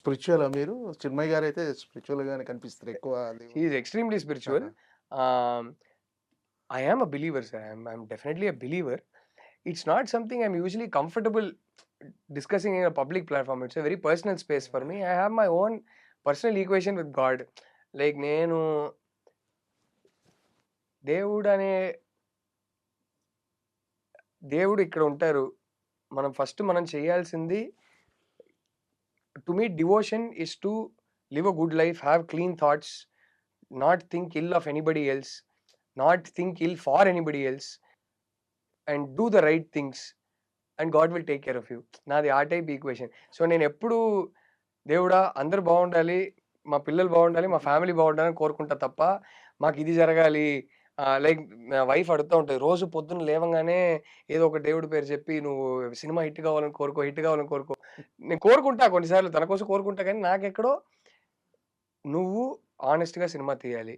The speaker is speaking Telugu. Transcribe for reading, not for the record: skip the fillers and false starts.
స్పిరిచ్యువలా మీరు? చిన్మయి గారైతే స్పిరిచ్యువల్‌గానే కనిపిస్తారు ఎక్కువ హి ఈస్ ఎక్స్‌ట్రీమ్‌లీ స్పిరిచువల్. ఆహా! ఆహ్, I am a believer sir. I'm definitely a believer. It's not something I'm usually comfortable discussing in a public platform. It's a very personal space for me. I have my own personal equation with God. Like నేను దేవుడనే దేవుడు ఇక్కడ ఉంటారు. మనం చేయాల్సింది to me devotion is to live a good life, have clean thoughts, not think ill of anybody else, not think ill for anybody else and do the right things and God will take care of you. నాది ఆ టైప్ ఈక్వేషన్. సో నేనెప్పుడూ దేవుడా అందరూ బావుండాలి, మా పిల్లలు బావుండాలి, మా ఫ్యామిలీ బావుండాలని కోరుకుంటా తప్ప, మాకిది జరగాలి లైక్ నా వైఫ్ అడుగుతా ఉంటది. రోజు పొద్దున్న లేవంగానే ఏదో ఒక దేవుడి పేరు చెప్పి, "నువ్వు సినిమా హిట్ కావాలని కోరుకో, హిట్ కావాలని కోరుకో." నేను కోరుకుంటా కొన్ని సార్లు తన కోసం కోరుకుంటా కానీ నాకెక్కడో నువ్వు హానెస్ట్‌గా సినిమా తీయాలి.